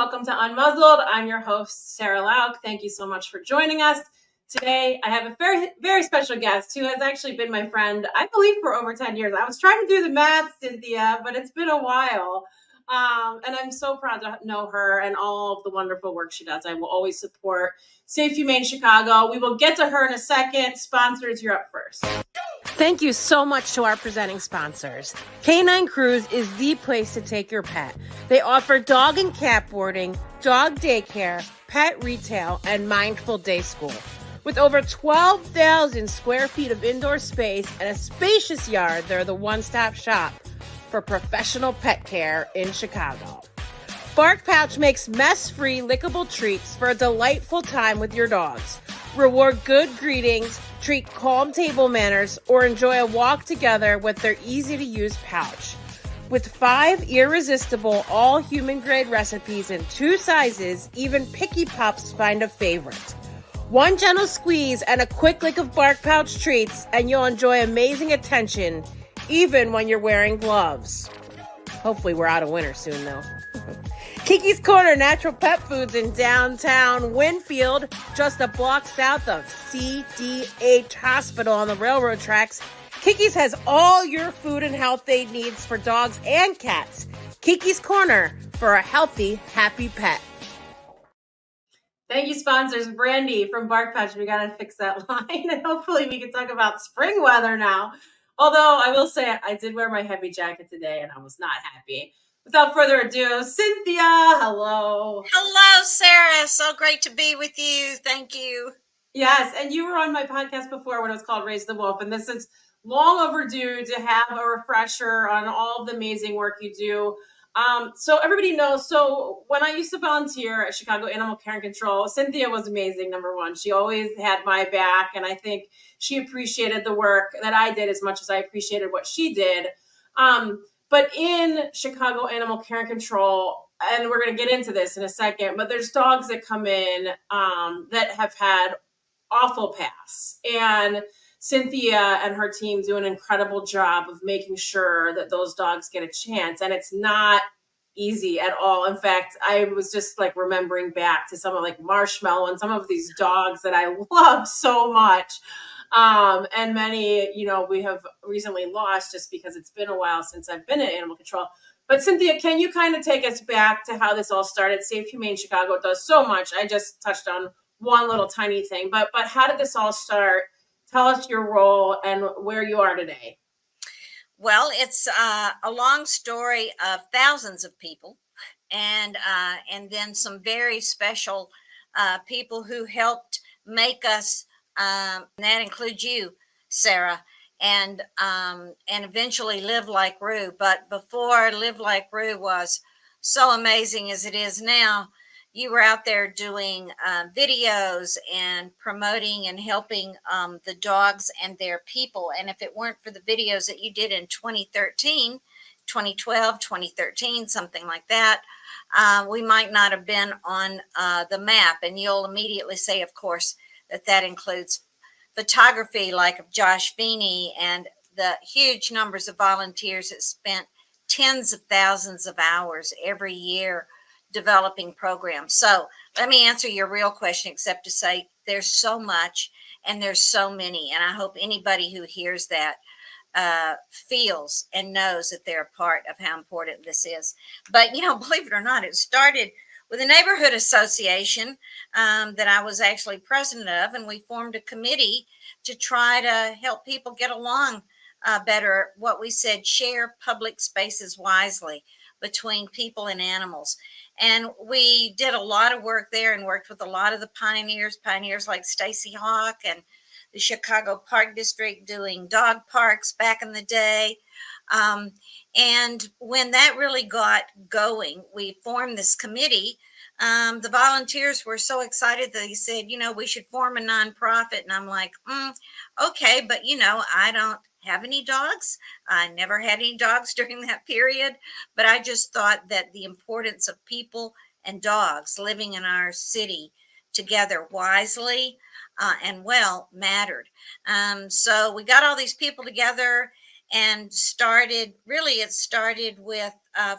welcome to Unmuzzled. I'm your host, Sarah Lauk. Thank you so much for joining us. Today, I have a very, very special guest who has actually been my friend, I believe, for over 10 years. I was trying to do the math, Cynthia, but it's been a while. And I'm so proud to know her and all of the wonderful work she does. I will always support Safe Humane Chicago. We will get to her in a second. Sponsors, you're up first. Thank you so much to our presenting sponsors. Canine Cruise is the place to take your pet. They offer dog and cat boarding, dog daycare, pet retail, and mindful day school. With over 12,000 square feet of indoor space and a spacious yard, they're the one-stop shop for professional pet care in Chicago. Bark Pouch makes mess-free lickable treats for a delightful time with your dogs. Reward good greetings, treat calm table manners, or enjoy a walk together with their easy-to-use pouch. With 5 irresistible all-human-grade recipes in 2 sizes, even picky pups find a favorite. One gentle squeeze and a quick lick of Bark Pouch treats, and you'll enjoy amazing attention, even when you're wearing gloves. Hopefully we're out of winter soon, though. Kiki's Corner Natural Pet Foods in downtown Winfield, just a block south of CDH Hospital on the railroad tracks. Kiki's has all your food and health aid needs for dogs and cats. Kiki's Corner for a healthy, happy pet. Thank you, sponsors. Brandy from Bark Pouch. We got to fix that line, and hopefully we can talk about spring weather now. Although I will say I did wear my heavy jacket today, and I was not happy. Without further ado, Cynthia, hello. Hello, Sarah. So great to be with you. Thank you. Yes, and you were on my podcast before when it was called Raise the Wolf, and this is long overdue to have a refresher on all of the amazing work you do. So everybody knows, so when I used to volunteer at Chicago Animal Care and Control, Cynthia was amazing, number one. She always had my back, and I think she appreciated the work that I did as much as I appreciated what she did. But in Chicago Animal Care and Control, and we're going to get into this in a second, but there's dogs that come in that have had awful pasts. And Cynthia and her team do an incredible job of making sure that those dogs get a chance. And it's not easy at all. In fact, I was just like remembering back to some of like Marshmallow and some of these dogs that I love so much. And many, we have recently lost just because it's been a while since I've been in animal control. But Cynthia, can you kind of take us back to how this all started? Safe Humane Chicago does so much. I just touched on one little tiny thing, but how did this all start? Tell us your role and where you are today. Well, it's a long story of thousands of people, and then some very special people who helped make us. And that includes you, Sarah, and eventually Live Like Rue. But before Live Like Rue was so amazing as it is now, you were out there doing videos and promoting and helping the dogs and their people. And if it weren't for the videos that you did in 2013, 2012, 2013, something like that, we might not have been on the map. And you'll immediately say, of course, that includes photography like of Josh Feeney and the huge numbers of volunteers that spent tens of thousands of hours every year developing programs. So let me answer your real question, except to say there's so much and there's so many. And I hope anybody who hears that feels and knows that they're a part of how important this is. But, believe it or not, it started with a neighborhood association that I was actually president of, and we formed a committee to try to help people get along better. What we said, share public spaces wisely between people and animals. And we did a lot of work there and worked with a lot of the pioneers like Stacy Hawk and the Chicago Park District doing dog parks back in the day. And when that really got going, we formed this committee. The volunteers were so excited that they said, we should form a nonprofit. And I'm like, okay, but I don't have any dogs. I never had any dogs during that period, but I just thought that the importance of people and dogs living in our city together wisely and well mattered. So we got all these people together and it started with,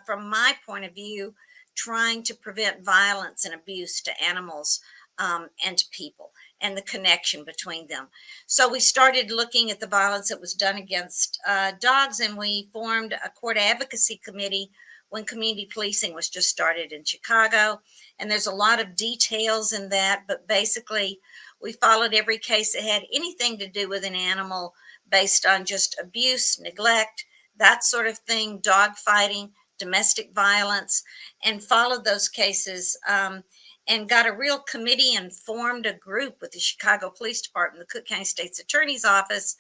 from my point of view, trying to prevent violence and abuse to animals and to people, and the connection between them. So we started looking at the violence that was done against dogs, and we formed a court advocacy committee when community policing was just started in Chicago. And there's a lot of details in that, but basically we followed every case that had anything to do with an animal based on just abuse, neglect, that sort of thing, dog fighting, domestic violence, and followed those cases, and got a real committee and formed a group with the Chicago Police Department, the Cook County State's Attorney's Office,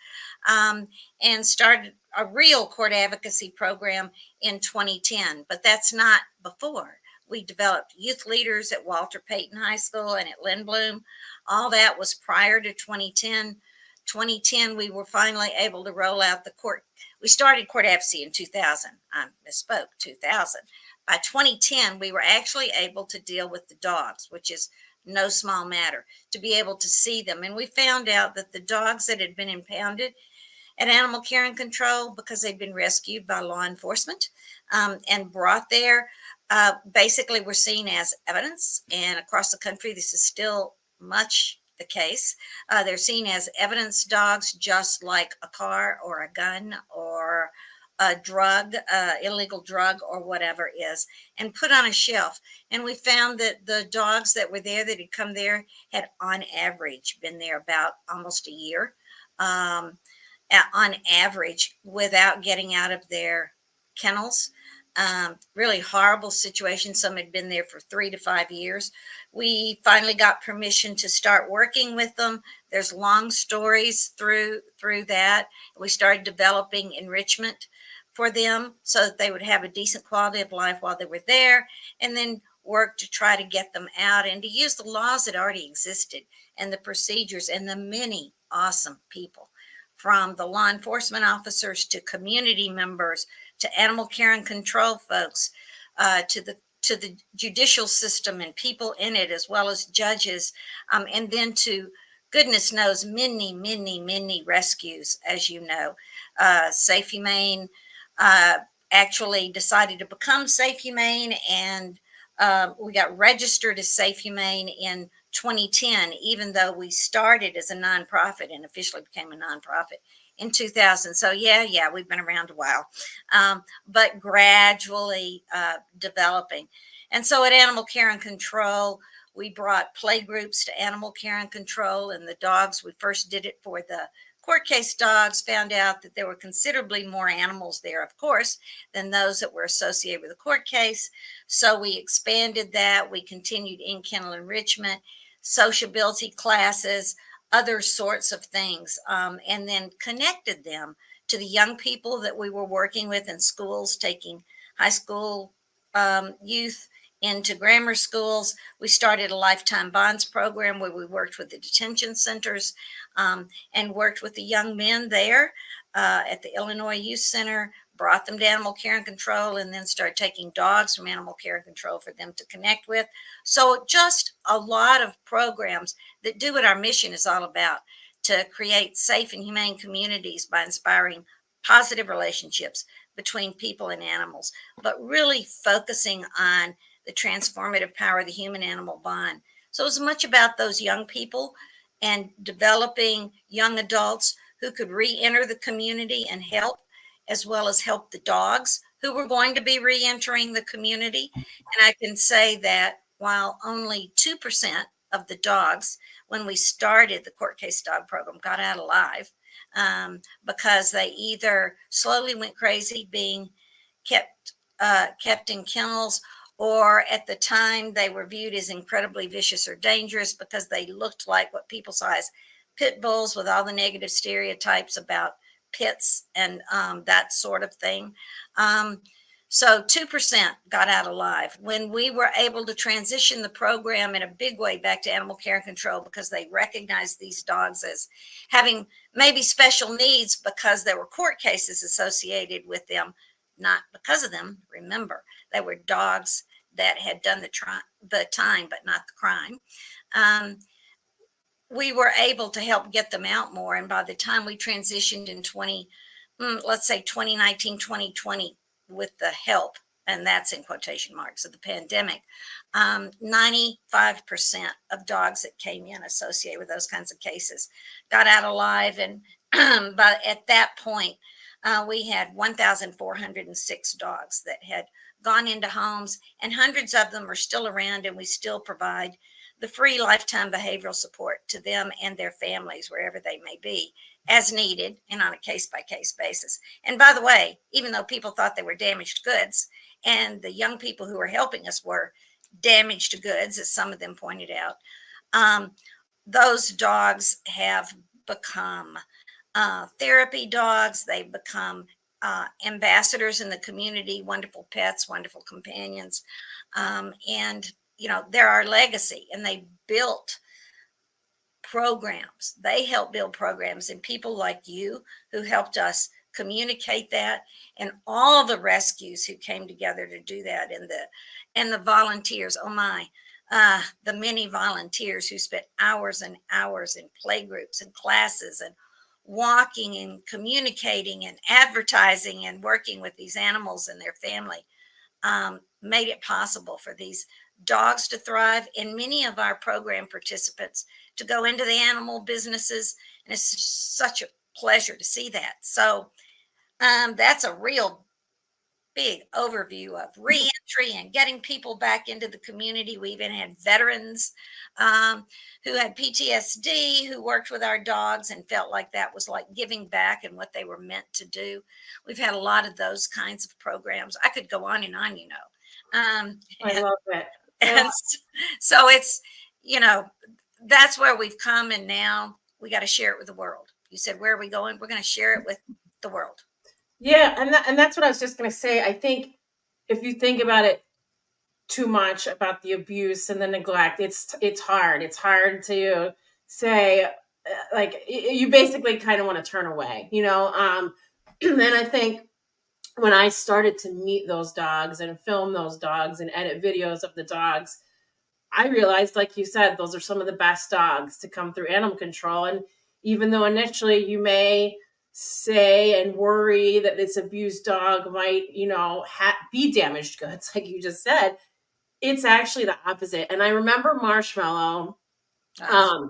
and started a real court advocacy program in 2010. But that's not before. We developed youth leaders at Walter Payton High School and at Lindblom. All that was prior to 2010. 2010, we were finally able to roll out the court. We started court advocacy in 2000. I misspoke, 2000. By 2010, we were actually able to deal with the dogs, which is no small matter, to be able to see them. And we found out that the dogs that had been impounded at Animal Care and Control, because they'd been rescued by law enforcement and brought there, basically were seen as evidence. And across the country, this is still much the case. They're seen as evidence dogs, just like a car or a gun or a drug, illegal drug or whatever is, and put on a shelf. And we found that the dogs that were there, that had come there, had on average been there about almost a year, on average, without getting out of their kennels. Really horrible situation. Some had been there for 3 to 5 years. We finally got permission to start working with them. There's long stories through that. We started developing enrichment for them so that they would have a decent quality of life while they were there, and then work to try to get them out and to use the laws that already existed and the procedures and the many awesome people, from the law enforcement officers to community members to animal care and control folks, to the judicial system and people in it, as well as judges, and then to goodness knows many rescues. As you know, Safe Humane actually decided to become Safe Humane, and we got registered as Safe Humane in 2010, even though we started as a nonprofit and officially became a nonprofit in 2000. So yeah, we've been around a while, but gradually developing. And so at Animal Care and Control, we brought play groups to Animal Care and Control, and the dogs, we first did it for the court case dogs, found out that there were considerably more animals there, of course, than those that were associated with a court case. So we expanded that. We continued in-kennel enrichment, sociability classes, other sorts of things, and then connected them to the young people that we were working with in schools, taking high school youth into grammar schools. We started a lifetime bonds program where we worked with the detention centers and worked with the young men there at the Illinois Youth Center, brought them to Animal Care and Control, and then started taking dogs from Animal Care and Control for them to connect with. So just a lot of programs that do what our mission is all about, to create safe and humane communities by inspiring positive relationships between people and animals, but really focusing on the transformative power of the human-animal bond. So it's much about those young people and developing young adults who could re-enter the community and help, as well as help the dogs who were going to be re-entering the community. And I can say that while only 2% of the dogs, when we started the court case dog program, got out alive, because they either slowly went crazy being kept in kennels, or at the time they were viewed as incredibly vicious or dangerous because they looked like what people saw as pit bulls, with all the negative stereotypes about pits and that sort of thing. So 2% got out alive. When we were able to transition the program in a big way back to Animal Care and Control, because they recognized these dogs as having maybe special needs because there were court cases associated with them, not because of them. Remember, they were dogs that had done the time, but not the crime. We were able to help get them out more. And by the time we transitioned in 2019, 2020, with the help and that's in quotation marks, of the pandemic, 95% of dogs that came in associated with those kinds of cases got out alive. And but at that point, we had 1,406 dogs that had gone into homes, and hundreds of them are still around, and we still provide the free lifetime behavioral support to them and their families wherever they may be, as needed and on a case-by-case basis. And by the way, even though people thought they were damaged goods, and the young people who were helping us were damaged goods, as some of them pointed out, those dogs have become therapy dogs. They've become ambassadors in the community, wonderful pets, wonderful companions. And, you know, they're our legacy, and they built programs. They helped build programs, and people like you who helped us communicate that, and all the rescues who came together to do that, and the volunteers. Oh my, the many volunteers who spent hours and hours in play groups and classes and walking and communicating and advertising and working with these animals and their family, made it possible for these dogs to thrive, and many of our program participants to go into the animal businesses. And it's such a pleasure to see that. So that's a real big overview of reentry and getting people back into the community. We even had veterans who had PTSD, who worked with our dogs and felt like that was like giving back and what they were meant to do. We've had a lot of those kinds of programs. I could go on and on, you know. I love it. And so it's, you know, that's where we've come, and now we got to share it with the world. You said, where are we going? We're going to share it with the world. Yeah, and that's what I was just going to say. I think if you think about it too much about the abuse and the neglect, it's hard. It's hard to say, like, you basically kind of want to turn away, you know. And I think when I started to meet those dogs and film those dogs and edit videos of the dogs, I realized, like you said, those are some of the best dogs to come through animal control. And even though initially you may say and worry that this abused dog might, you know, be damaged goods, like you just said, it's actually the opposite. And I remember Marshmallow,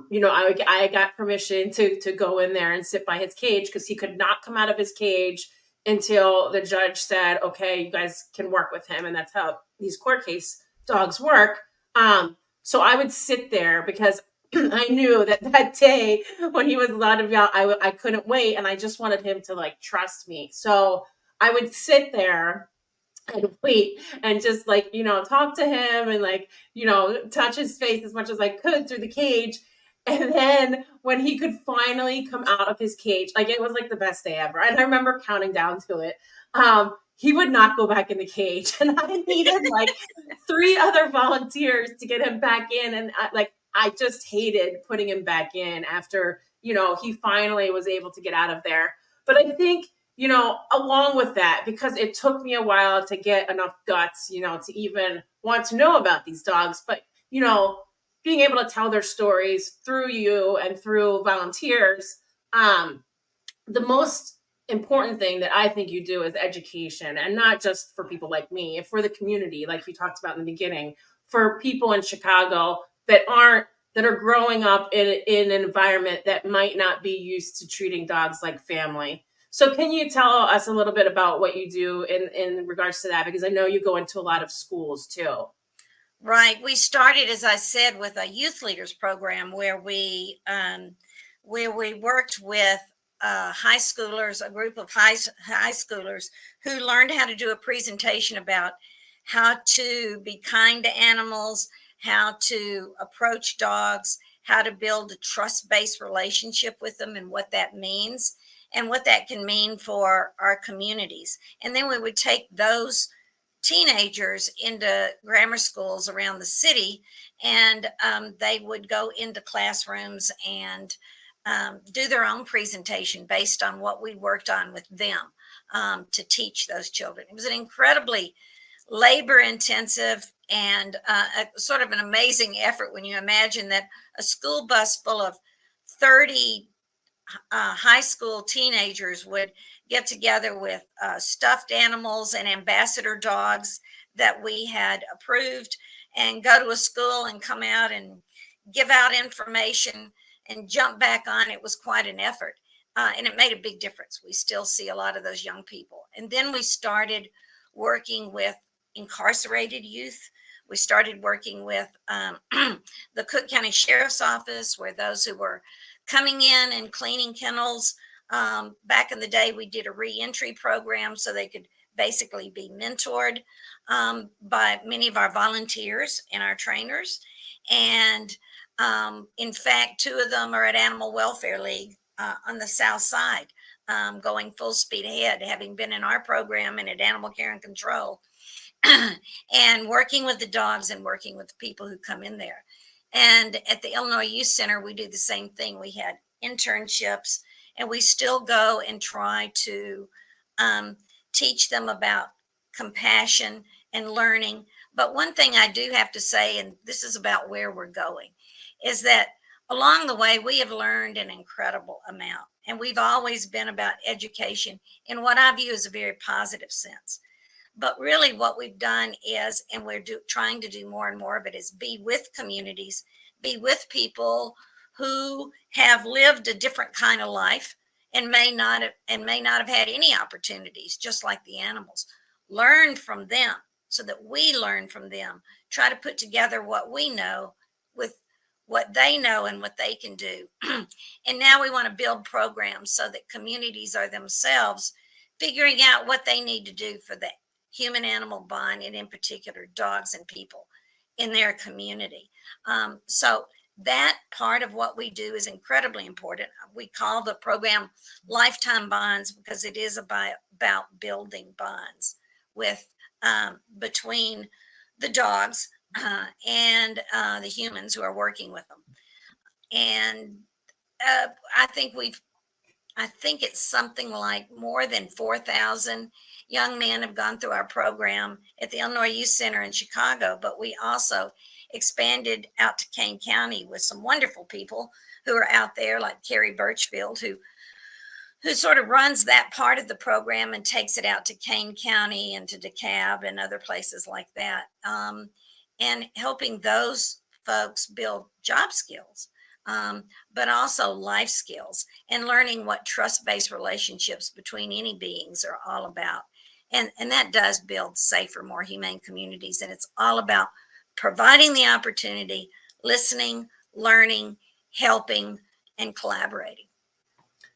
you know, I got permission to go in there and sit by his cage because he could not come out of his cage until the judge said, okay, you guys can work with him. And that's how these court case dogs work. So I would sit there because I knew that day when he was allowed to be out, I couldn't wait. And I just wanted him to, like, trust me. So I would sit there and wait and just, like, you know, talk to him and, like, you know, touch his face as much as I could through the cage. And then when he could finally come out of his cage, like, it was like the best day ever. And I remember counting down to it. He would not go back in the cage. And I needed like 3 other volunteers to get him back in. And I just hated putting him back in after, you know, he finally was able to get out of there. But I think, you know, along with that, because it took me a while to get enough guts, you know, to even want to know about these dogs. But, you know, being able to tell their stories through you and through volunteers, the most important thing that I think you do is education, and not just for people like me, for the community, like you talked about in the beginning, for people in Chicago that are growing up in an environment that might not be used to treating dogs like family. So can you tell us a little bit about what you do in regards to that? Because I know you go into a lot of schools too. Right. We started, as I said, with a youth leaders program where we worked with high schoolers, a group of high schoolers who learned how to do a presentation about how to be kind to animals, how to approach dogs, how to build a trust-based relationship with them, and what that means and what that can mean for our communities. And then we would take those teenagers into grammar schools around the city, and they would go into classrooms and do their own presentation based on what we worked on with them to teach those children. It was an incredibly labor intensive and a sort of an amazing effort when you imagine that a school bus full of 30 high school teenagers would get together with stuffed animals and ambassador dogs that we had approved and go to a school and come out and give out information and jump back on. It was quite an effort. And it made a big difference. We still see a lot of those young people. And then we started working with incarcerated youth. We started working with the Cook County Sheriff's Office, where those who were coming in and cleaning kennels. Back in the day, we did a reentry program so they could basically be mentored by many of our volunteers and our trainers. And in fact, 2 of them are at Animal Welfare League on the South Side, going full speed ahead, having been in our program and at Animal Care and Control, and working with the dogs and working with the people who come in there. And at the Illinois Youth Center, we do the same thing. We had internships, and we still go and try to teach them about compassion and learning. But one thing I do have to say, and this is about where we're going, is that along the way, we have learned an incredible amount. And we've always been about education in what I view as a very positive sense. But really what we've done is, and we're trying to do more and more of it, is be with communities, be with people who have lived a different kind of life and may not have had any opportunities, just like the animals. Learn from them so that we learn from them. Try to put together what we know with what they know and what they can do. And now we want to build programs so that communities are themselves figuring out what they need to do for the human animal bond, and in particular dogs and people in their community. So that part of what we do is incredibly important. We call the program Lifetime Bonds because it is about building bonds with between the dogs and the humans who are working with them. And I think it's something like more than 4,000 young men have gone through our program at the Illinois Youth Center in Chicago, but we also expanded out to Kane County with some wonderful people who are out there, like Carrie Birchfield, who sort of runs that part of the program and takes it out to Kane County and to DeKalb and other places like that, and helping those folks build job skills, but also life skills, and learning what trust-based relationships between any beings are all about. And that does build safer, more humane communities. And it's all about providing the opportunity, listening, learning, helping, and collaborating.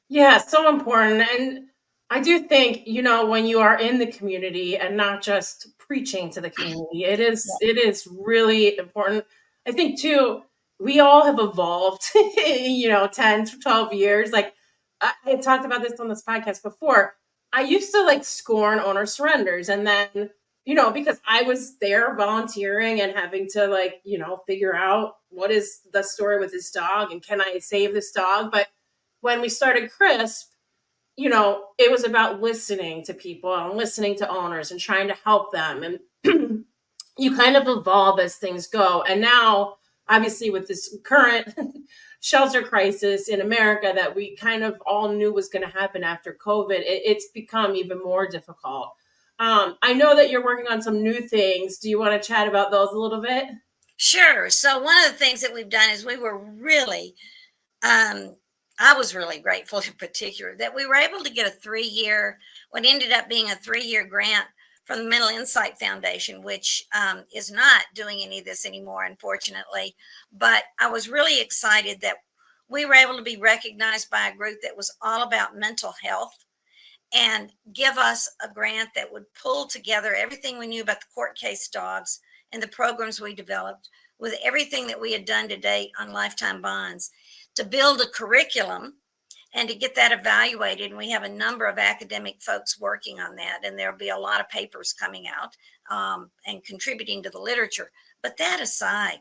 Yeah, so important. And I do think, when you are in the community and not just preaching to the community, it is really important. I think too, we all have evolved, 10 to 12 years. Like I talked about this on this podcast before. I used to like scorn owner surrenders. And then, because I was there volunteering and having to figure out what is the story with this dog and can I save this dog? But when we started CRISP, it was about listening to people and listening to owners and trying to help them. And you kind of evolve as things go. And now, obviously, with this current shelter crisis in America that we kind of all knew was going to happen after COVID, it's become even more difficult. I know that you're working on some new things. Do you want to chat about those a little bit? Sure. So one of the things that we've done is we were really, I was really grateful in particular that we were able to get what ended up being a 3-year grant from the Mental Insight Foundation, which is not doing any of this anymore, unfortunately. But I was really excited that we were able to be recognized by a group that was all about mental health and give us a grant that would pull together everything we knew about the court case dogs and the programs we developed with everything that we had done to date on lifetime bonds to build a curriculum and to get that evaluated. And we have a number of academic folks working on that, and there'll be a lot of papers coming out and contributing to the literature. But that aside,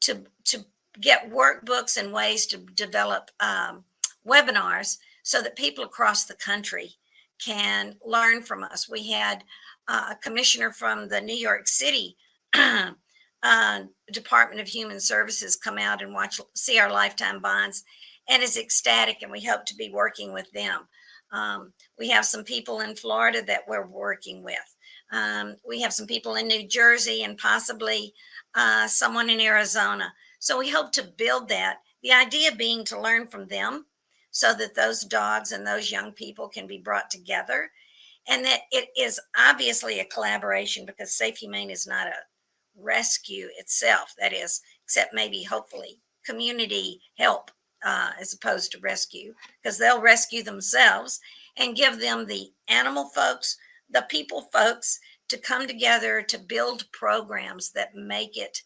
to get workbooks and ways to develop webinars so that people across the country can learn from us. We had a commissioner from the New York City Department of Human Services come out and see our lifetime bonds and is ecstatic, and we hope to be working with them. We have some people in Florida that we're working with. We have some people in New Jersey and possibly someone in Arizona. So we hope to build that. The idea being to learn from them so that those dogs and those young people can be brought together. And that it is obviously a collaboration, because Safe Humane is not a rescue itself. That is, except maybe hopefully community help as opposed to rescue, because they'll rescue themselves and give them the animal folks, the people folks to come together to build programs that make it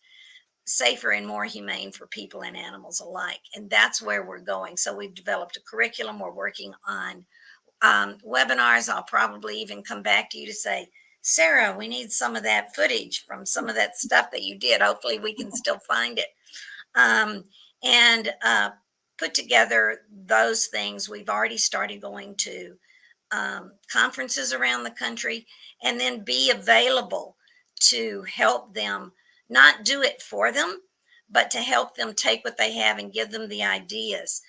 safer and more humane for people and animals alike. And that's where we're going. So we've developed a curriculum. We're working on webinars. I'll probably even come back to you to say, Sarah, we need some of that footage from some of that stuff that you did. Hopefully we can still find it. And put together those things. We've already started going to conferences around the country, and then be available to help them, not do it for them, but to help them take what they have and give them the ideas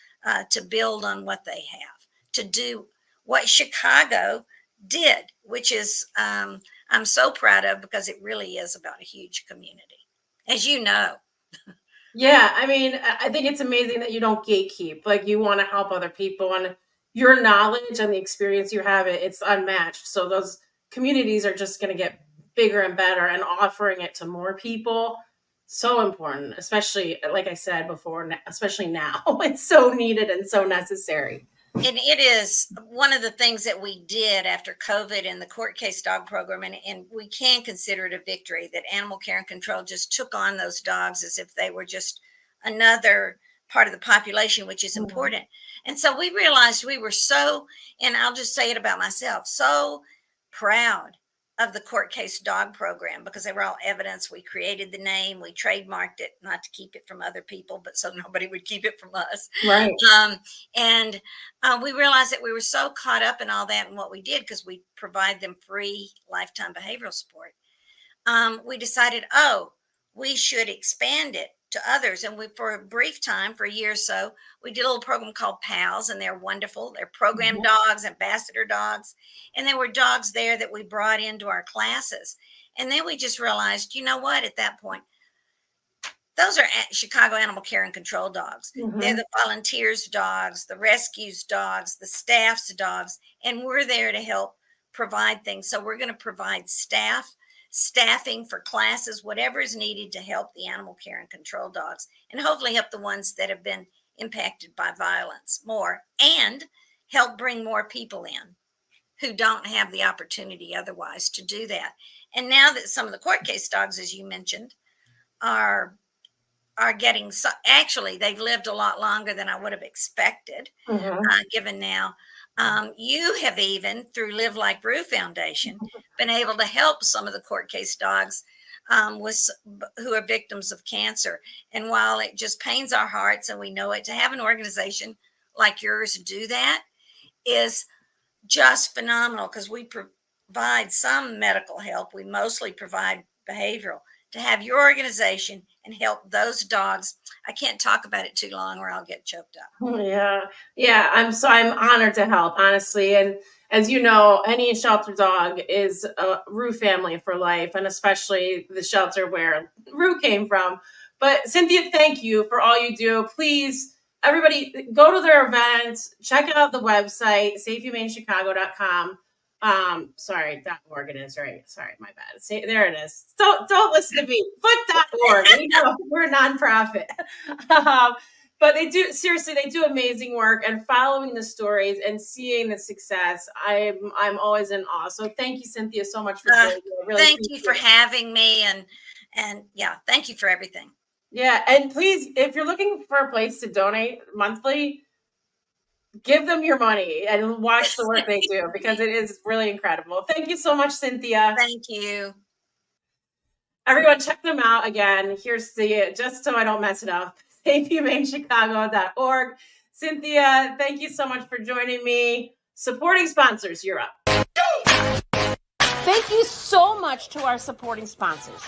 to build on what they have, to do what Chicago did, which is I'm so proud of, because it really is about a huge community, as you know. Yeah, I mean, I think it's amazing that you don't gatekeep. Like, you want to help other people, and your knowledge and the experience you have, it's unmatched. So those communities are just going to get bigger and better, and offering it to more people, so important, especially, like I said before, especially now. It's so needed and so necessary. And it is one of the things that we did after COVID and the court case dog program. And we can consider it a victory that Animal Care and Control just took on those dogs as if they were just another part of the population, which is important. And so we realized we were so, and I'll just say it about myself, so proud of the court case dog program, because they were all evidence. We created the name, we trademarked it, not to keep it from other people, but so nobody would keep it from us. Right. And we realized that we were so caught up in all that and what we did, because we provide them free lifetime behavioral support. We decided, we should expand it to others. And we, for a brief time, for a year or so, we did a little program called PALS, and they're wonderful. They're program dogs, ambassador dogs. And there were dogs there that we brought into our classes. And then we just realized, you know what, at that point, those are Chicago Animal Care and Control dogs. They're the volunteers' dogs, the rescues' dogs, the staff's dogs, and we're there to help provide things. So we're going to provide staffing for classes, whatever is needed to help the animal care and control dogs, and hopefully help the ones that have been impacted by violence more, and help bring more people in who don't have the opportunity otherwise to do that. And now that some of the court case dogs, as you mentioned, are getting, so actually they've lived a lot longer than I would have expected, given now. You have even, through Live Like Rue Foundation, been able to help some of the court case dogs who are victims of cancer. And while it just pains our hearts, and we know it, to have an organization like yours do that is just phenomenal, because we provide some medical help. We mostly provide behavioral. To have your organization and help those dogs, I can't talk about it too long or I'll get choked up. Yeah. I'm honored to help, honestly. And as you know, any shelter dog is a Rue family for life, and especially the shelter where Rue came from. But Cynthia, thank you for all you do. Please, everybody, go to their events, check out the website, safehumanechicago.com. .org it is, right? Sorry, my bad. See, there it is. Don't listen to me. Foot.org. We're a nonprofit. But they do amazing work, and following the stories and seeing the success. I'm always in awe. So thank you, Cynthia, so much for joining me. Really thank you for having me, and yeah, thank you for everything. Yeah, and please, if you're looking for a place to donate monthly, give them your money and watch the work they do, because it is really incredible. Thank you so much, Cynthia. Thank you. Everyone, check them out again. Here's just so I don't mess it up, safehumanechicago.org. Cynthia, thank you so much for joining me. Supporting sponsors, you're up. Thank you so much to our supporting sponsors.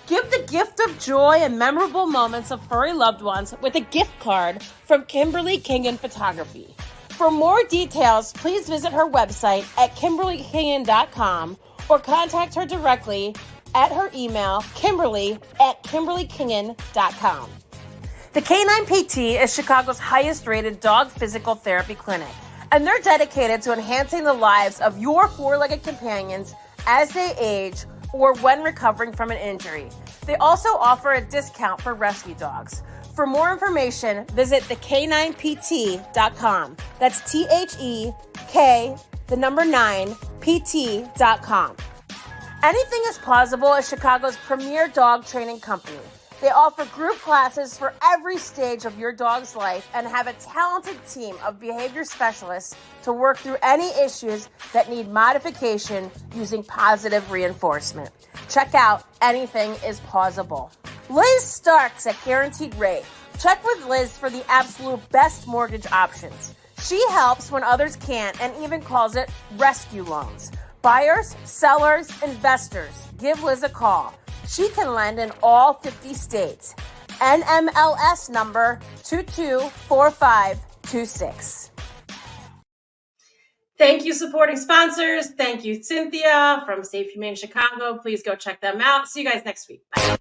Give the gift of joy and memorable moments of furry loved ones with a gift card from Kimberly Kingen Photography. For more details, please visit her website at kimberlykingen.com or contact her directly at her email, kimberly@kimberlykingen.com. The Canine PT is Chicago's highest rated dog physical therapy clinic, and they're dedicated to enhancing the lives of your four-legged companions as they age or when recovering from an injury. They also offer a discount for rescue dogs. For more information, visit thek9pt.com. That's THEK9pt.com. Anything is Plausible is Chicago's premier dog training company. They offer group classes for every stage of your dog's life and have a talented team of behavior specialists to work through any issues that need modification using positive reinforcement. Check out Anything is Plausible. Liz Starks at Guaranteed Rate. Check with Liz for the absolute best mortgage options. She helps when others can't and even calls it rescue loans. Buyers, sellers, investors, give Liz a call. She can lend in all 50 states. NMLS number 224526. Thank you, supporting sponsors. Thank you, Cynthia from Safe Humane Chicago. Please go check them out. See you guys next week. Bye.